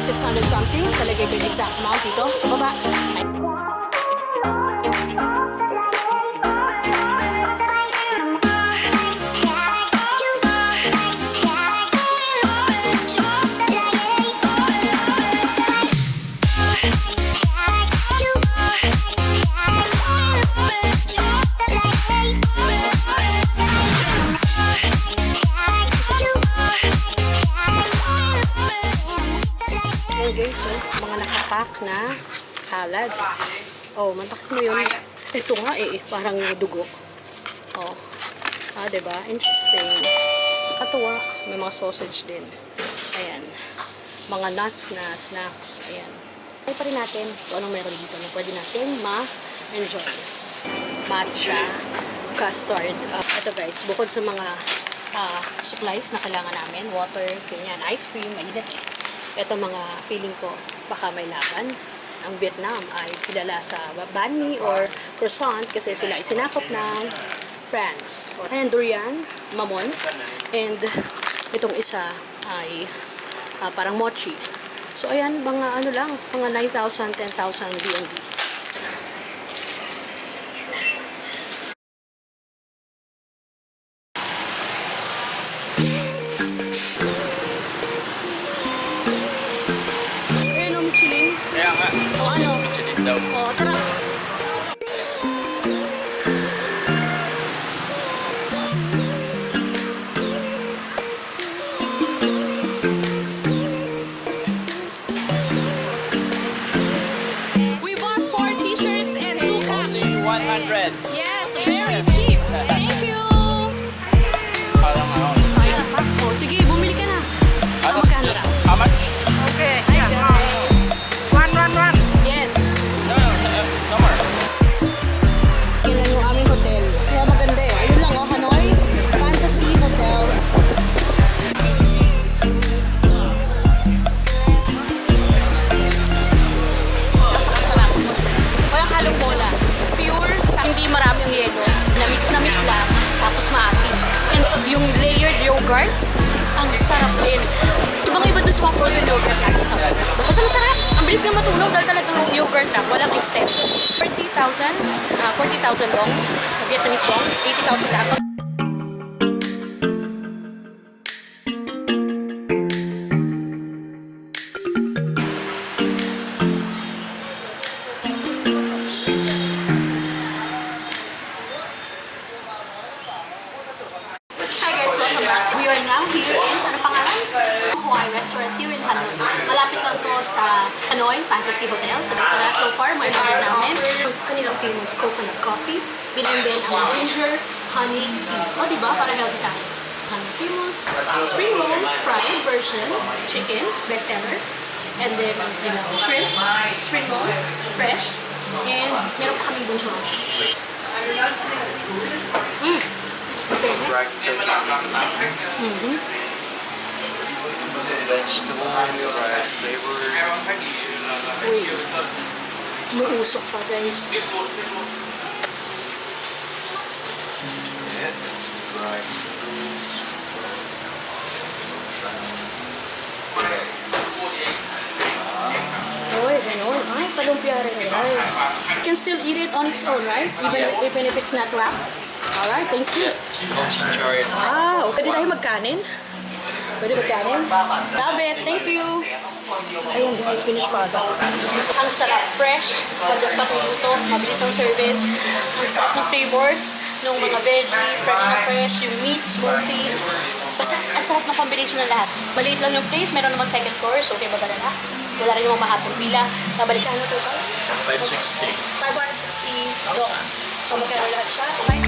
600 something. Talagay ko yung exact amount dito sa baba. Guys, so, mga nakapack na salad. Oh, mantakit mo yun. Ito nga parang dugo. Oh. Diba? Interesting. Katuwa. May mga sausage din. Ayan. Mga nuts na snacks. Ayan. Try pa rin natin kung anong meron dito na pwede natin ma-enjoy. Matcha, custard. Ito guys, bukod sa mga supplies na kailangan namin, water, ganyan, ice cream, mainit. Ito mga feeling ko baka may laban. Ang Vietnam ay kilala sa banh mi or croissant kasi sila ay sinakop ng France. Ayan, durian, mamon, and itong isa ay parang mochi. So ayan, mga ano lang, mga 9,000, 10,000 BND. Yes, very cheap. Thank you. Sige, bumili ka na. Magkano na? How much? Okay. One. Yes. No more. Yan yung aming hotel. Kaya maganda eh. Ayun lang oh, Hanoi Fantasea Hotel. Napakasarap. Walang halong bola. Pure, hindi marami yung yelo. Namis lang, tapos maasim. And yung layered yogurt, ang sarap din. Ibang-iba dun sa mga frozen yogurt natin sa box. Basta masarap. Ang bilis nga matunaw dahil talagang yogurt lang. Walang extent. 40,000 dong. Vietnamese dong. 80,000 lahat. Hi guys, welcome back. We are now here in, ano pangalan? HOAI'S restaurant here in Hanoi. Malapit lang to sa Hanoi Fantasea Hotel. So dito na, so far, may order namin. Kanilang famous coconut coffee. Bilang din ang ginger honey tea. O diba? Para healthy tayo. Kanilang famous spring roll, fried version, chicken, best seller. And then, shrimp, spring roll, fresh. And meron pa kaming bunso. Right, so vegetable, rice flavor. Uy, muusok pa guys. Uy, ganun. Ay, palumpia rin guys. You can still eat it on its own, right? Even if it's not wrapped? Alright, thank you. Pwede tayo magkanin? Pwede magkanin? Love it, thank you. Ayun guys, finished product. Ang sarap, fresh, pagdas pa luto, mabilis ang service. Ang sarap ng flavors, ng mga veggie, fresh na fresh, yung meat, smokey. Basta, ang sarap ng combination ng lahat. Maliit lang yung place, meron naman second floor, so okay ba na? Wala rin yung mahatong pila. Nabalikan na ito ba? 560. 560 dong. So magkano lahat siya? Okay.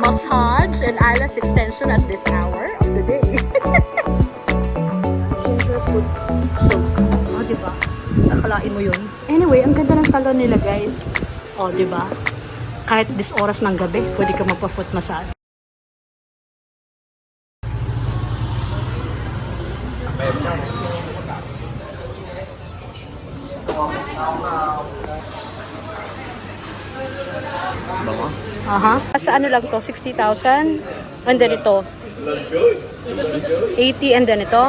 Massage and eyelash extension at this hour of the day. Ginger food soak. Oh, diba? Nakalain mo yun. Anyway, ang ganda ng salon nila, guys. O, di ba? Kahit this oras ng gabi, pwede ka magpa-foot massage. Aha. Sa ano lang to? 60,000. And then ito. 80 and then ito.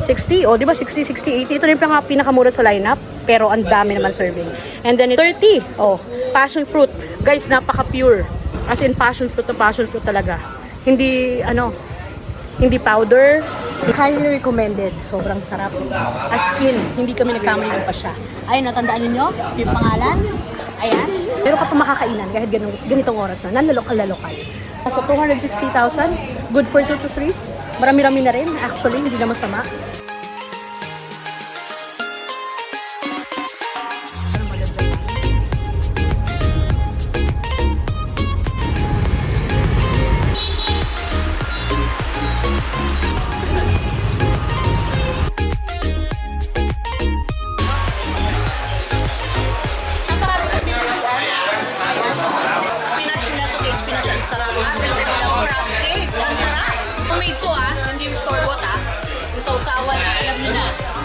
60. O, di ba? 60, 60, 80. Ito na yung pinakamura sa lineup. Pero ang dami naman serving. And then 30. Oh, passion fruit. Guys, napaka-pure. As in passion fruit talaga. Hindi, hindi powder. Highly recommended. Sobrang sarap. As in, hindi kami nagkamali ng pa siya. Ayun, natandaan ninyo? Yung pangalan? Ayan. Pero kapag makakainan, kahit ganitong oras na, nanlalokal-lalokal. So, 260,000. Good for 2 to 3. Marami-rami na rin. Actually, hindi na masama. Homemade to hindi yung store bought Yung sausawan, alam niyo na.